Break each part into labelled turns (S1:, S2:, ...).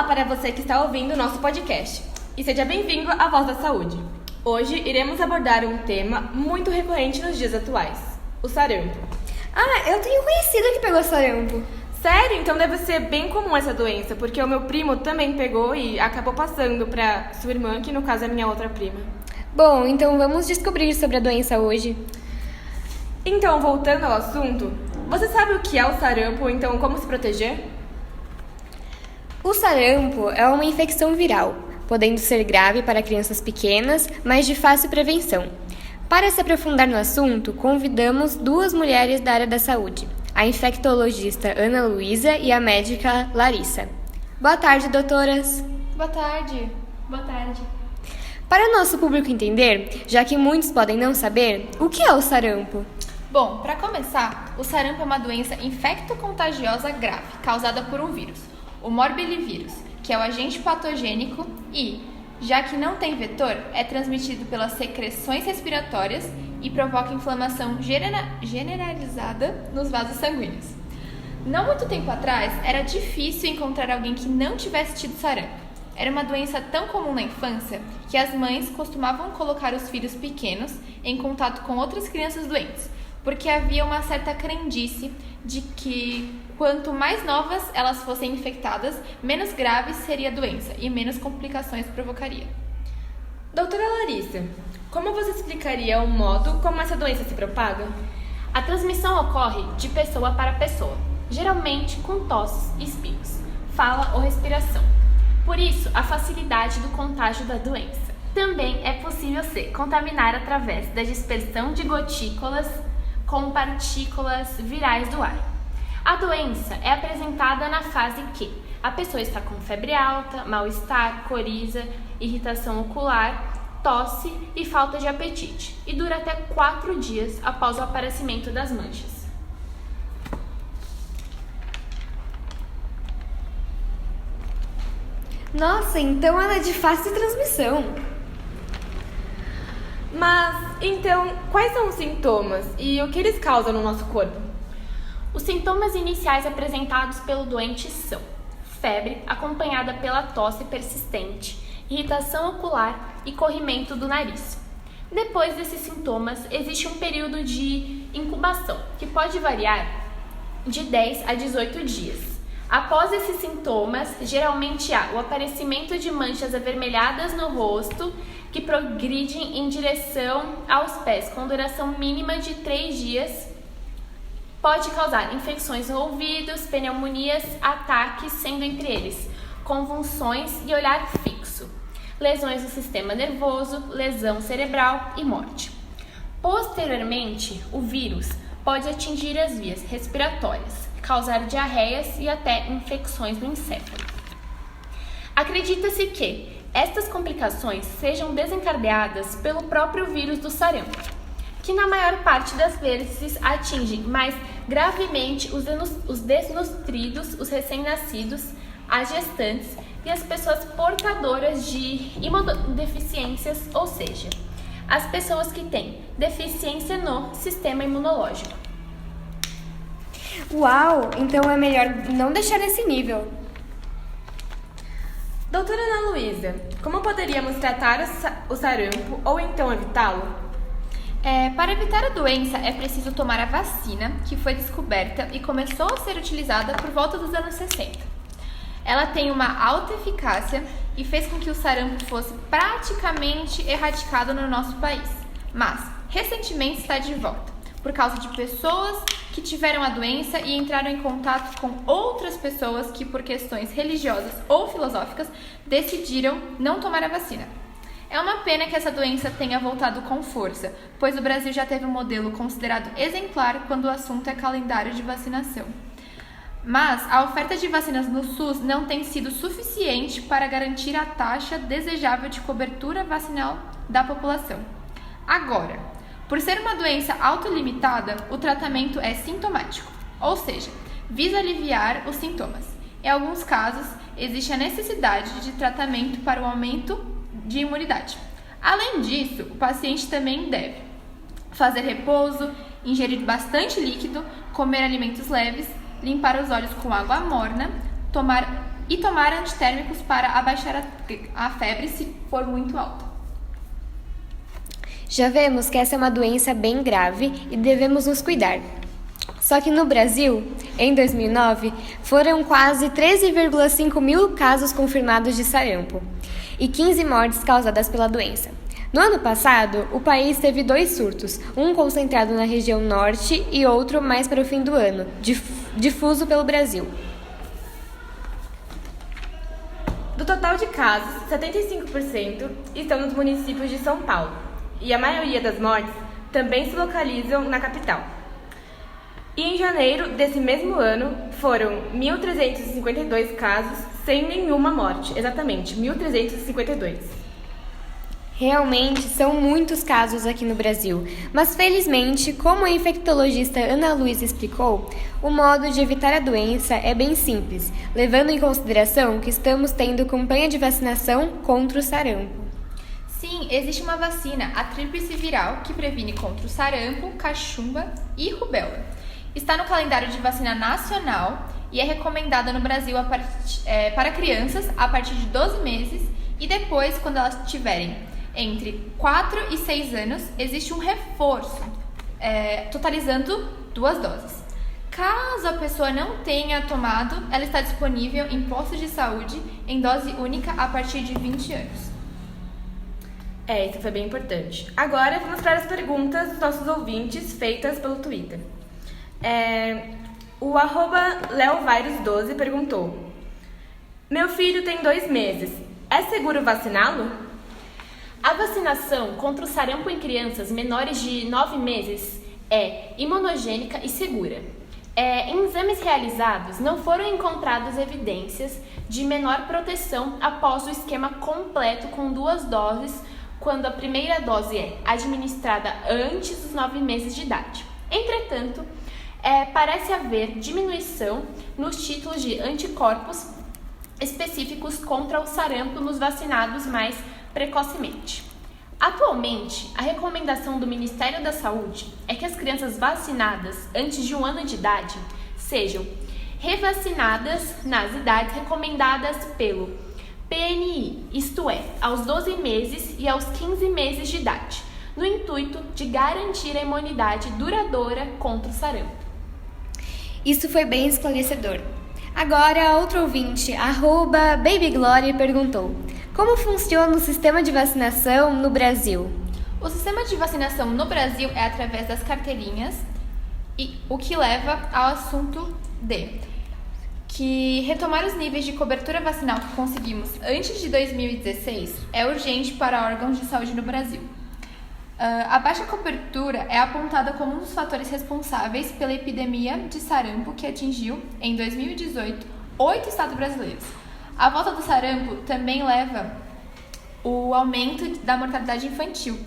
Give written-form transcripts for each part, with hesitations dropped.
S1: para você que está ouvindo o nosso podcast e seja bem-vindo à Voz da Saúde. Hoje iremos abordar um tema muito recorrente nos dias atuais, o sarampo.
S2: Eu tenho conhecido que pegou sarampo.
S1: Sério? Então deve ser bem comum essa doença, porque o meu primo também pegou e acabou passando para sua irmã, que no caso é minha outra prima.
S2: Bom, então vamos descobrir sobre a doença hoje.
S1: Então, voltando ao assunto, você sabe o que é o sarampo ou então como se proteger?
S2: O sarampo é uma infecção viral, podendo ser grave para crianças pequenas, mas de fácil prevenção. Para se aprofundar no assunto, convidamos duas mulheres da área da saúde, a infectologista Ana Luísa e a médica Larissa. Boa tarde, doutoras.
S3: Boa tarde.
S1: Boa tarde.
S2: Para nosso público entender, já que muitos podem não saber, o que é o sarampo?
S3: Bom, para começar, o sarampo é uma doença infecto-contagiosa grave, causada por um vírus, o morbilivírus, que é o agente patogênico e, já que não tem vetor, é transmitido pelas secreções respiratórias e provoca inflamação generalizada nos vasos sanguíneos. Não muito tempo atrás, era difícil encontrar alguém que não tivesse tido sarampo. Era uma doença tão comum na infância que as mães costumavam colocar os filhos pequenos em contato com outras crianças doentes, porque havia uma certa crendice de que quanto mais novas elas fossem infectadas, menos grave seria a doença e menos complicações provocaria.
S1: Doutora Larissa, como você explicaria o modo como essa doença se propaga?
S4: A transmissão ocorre de pessoa para pessoa, geralmente com tosses, espirros, fala ou respiração. Por isso, a facilidade do contágio da doença. Também é possível se contaminar através da dispersão de gotículas com partículas virais do ar. A doença é apresentada na fase que a pessoa está com febre alta, mal-estar, coriza, irritação ocular, tosse e falta de apetite, e dura até 4 dias após o aparecimento das manchas.
S2: Nossa, então ela é de fácil transmissão.
S1: Mas, então, quais são os sintomas e o que eles causam no nosso corpo?
S4: Os sintomas iniciais apresentados pelo doente são febre, acompanhada pela tosse persistente, irritação ocular e corrimento do nariz. Depois desses sintomas, existe um período de incubação, que pode variar de 10 a 18 dias. Após esses sintomas, geralmente há o aparecimento de manchas avermelhadas no rosto que progridem em direção aos pés, com duração mínima de 3 dias. Pode causar infecções no ouvidos, pneumonias, ataques, sendo entre eles convulsões e olhar fixo, lesões do sistema nervoso, lesão cerebral e morte. Posteriormente, o vírus pode atingir as vias respiratórias, causar diarreias e até infecções no encéfalo. Acredita-se que estas complicações sejam desencadeadas pelo próprio vírus do sarampo, que na maior parte das vezes atinge mais gravemente os desnutridos, os recém-nascidos, as gestantes e as pessoas portadoras de imunodeficiências, ou seja, as pessoas que têm deficiência no sistema imunológico.
S2: Uau, então é melhor não deixar nesse nível.
S1: Doutora Ana Luísa, como poderíamos tratar o sarampo ou então evitá-lo?
S3: Para evitar a doença, é preciso tomar a vacina, que foi descoberta e começou a ser utilizada por volta dos anos 60. Ela tem uma alta eficácia e fez com que o sarampo fosse praticamente erradicado no nosso país. Mas, recentemente está de volta, por causa de pessoas que tiveram a doença e entraram em contato com outras pessoas que, por questões religiosas ou filosóficas, decidiram não tomar a vacina. É uma pena que essa doença tenha voltado com força, pois o Brasil já teve um modelo considerado exemplar quando o assunto é calendário de vacinação. Mas a oferta de vacinas no SUS não tem sido suficiente para garantir a taxa desejável de cobertura vacinal da população. Agora, por ser uma doença autolimitada, o tratamento é sintomático, ou seja, visa aliviar os sintomas. Em alguns casos, existe a necessidade de tratamento para o aumento de imunidade. Além disso, o paciente também deve fazer repouso, ingerir bastante líquido, comer alimentos leves, limpar os olhos com água morna, tomar e tomar antitérmicos para abaixar a febre se for muito alta.
S2: Já vemos que essa é uma doença bem grave e devemos nos cuidar. Só que no Brasil, em 2009, foram quase 13,5 mil casos confirmados de sarampo e 15 mortes causadas pela doença. No ano passado, o país teve 2 surtos, um concentrado na região norte e outro mais para o fim do ano, difuso pelo Brasil.
S1: Do total de casos, 75% estão nos municípios de São Paulo, e a maioria das mortes também se localizam na capital. E em janeiro desse mesmo ano, foram 1.352 casos sem nenhuma morte, exatamente, 1.352.
S2: Realmente são muitos casos aqui no Brasil, mas felizmente, como a infectologista Ana Luísa explicou, o modo de evitar a doença é bem simples, levando em consideração que estamos tendo campanha de vacinação contra o sarampo.
S3: Sim, existe uma vacina, a tríplice viral, que previne contra o sarampo, cachumba e rubéola. Está no calendário de vacina nacional e é recomendada no Brasil para crianças a partir de 12 meses e depois, quando elas tiverem entre 4 e 6 anos, existe um reforço, totalizando 2 doses. Caso a pessoa não tenha tomado, ela está disponível em postos de saúde em dose única a partir de 20 anos.
S1: Isso foi bem importante. Agora vamos para as perguntas dos nossos ouvintes feitas pelo Twitter. O @leovirus12 perguntou: meu filho tem 2 meses, é seguro vaciná-lo?
S4: A vacinação contra o sarampo em crianças menores de 9 meses é imunogênica e segura. Em exames realizados, não foram encontradas evidências de menor proteção após o esquema completo com 2 doses, quando a primeira dose é administrada antes dos 9 meses de idade. Entretanto, parece haver diminuição nos títulos de anticorpos específicos contra o sarampo nos vacinados mais precocemente. Atualmente, a recomendação do Ministério da Saúde é que as crianças vacinadas antes de 1 ano de idade sejam revacinadas nas idades recomendadas pelo PNI, isto é, aos 12 meses e aos 15 meses de idade, no intuito de garantir a imunidade duradoura contra o sarampo.
S2: Isso foi bem esclarecedor. Agora, outro ouvinte, @BabyGlory, perguntou: como funciona o sistema de vacinação no Brasil?
S3: O sistema de vacinação no Brasil é através das carteirinhas, e o que leva ao assunto que retomar os níveis de cobertura vacinal que conseguimos antes de 2016 é urgente para órgãos de saúde no Brasil. A baixa cobertura é apontada como um dos fatores responsáveis pela epidemia de sarampo que atingiu, em 2018, 8 estados brasileiros. A volta do sarampo também leva o aumento da mortalidade infantil.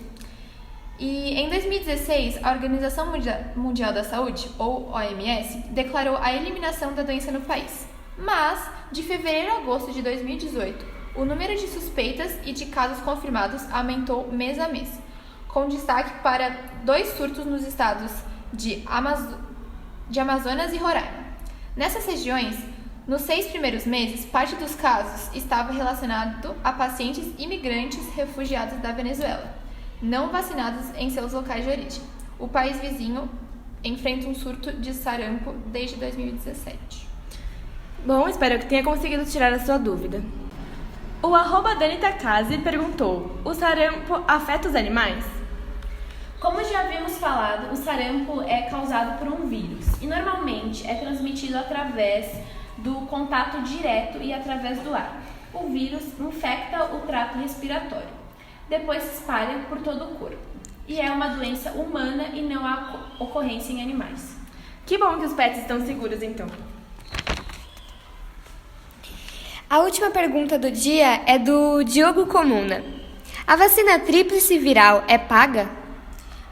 S3: E em 2016, a Organização Mundial da Saúde, ou OMS, declarou a eliminação da doença no país. Mas, de fevereiro a agosto de 2018, o número de suspeitas e de casos confirmados aumentou mês a mês, com destaque para 2 surtos nos estados de Amazonas e Roraima. Nessas regiões, nos 6 primeiros meses, parte dos casos estava relacionado a pacientes imigrantes refugiados da Venezuela, não vacinados em seus locais de origem. O país vizinho enfrenta um surto de sarampo desde 2017.
S1: Bom, espero que tenha conseguido tirar a sua dúvida. O @DaniTakazi perguntou: o sarampo afeta os animais?
S4: Como já havíamos falado, o sarampo é causado por um vírus e normalmente é transmitido através do contato direto e através do ar. O vírus infecta o trato respiratório, depois se espalha por todo o corpo e é uma doença humana e não há ocorrência em animais.
S1: Que bom que os pets estão seguros então.
S2: A última pergunta do dia é do Diogo Comuna. A vacina tríplice viral é paga?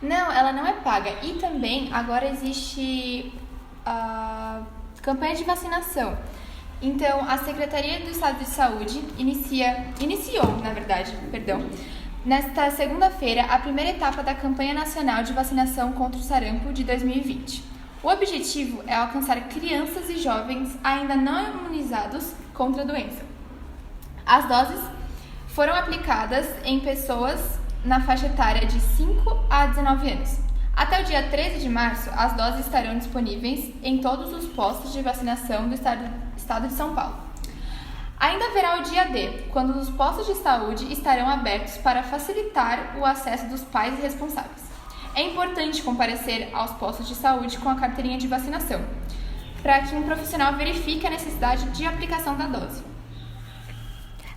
S3: Não, ela não é paga. E também agora existe a campanha de vacinação. Então, a Secretaria do Estado de Saúde iniciou, nesta segunda-feira, a primeira etapa da campanha nacional de vacinação contra o sarampo de 2020. O objetivo é alcançar crianças e jovens ainda não imunizados contra a doença. As doses foram aplicadas em pessoas na faixa etária de 5 a 19 anos. Até o dia 13 de março, as doses estarão disponíveis em todos os postos de vacinação do estado de São Paulo. Ainda haverá o dia D, quando os postos de saúde estarão abertos para facilitar o acesso dos pais e responsáveis. É importante comparecer aos postos de saúde com a carteirinha de vacinação, para que um profissional verifique a necessidade de aplicação da dose.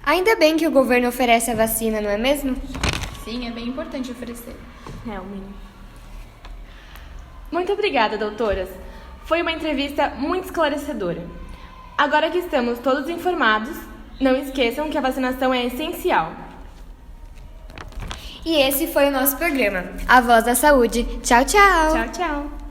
S2: Ainda bem que o governo oferece a vacina, não é mesmo?
S3: Sim, é bem importante oferecer.
S1: É, o mínimo. Muito obrigada, doutoras. Foi uma entrevista muito esclarecedora. Agora que estamos todos informados, não esqueçam que a vacinação é essencial.
S2: E esse foi o nosso programa, A Voz da Saúde. Tchau, tchau!
S1: Tchau, tchau!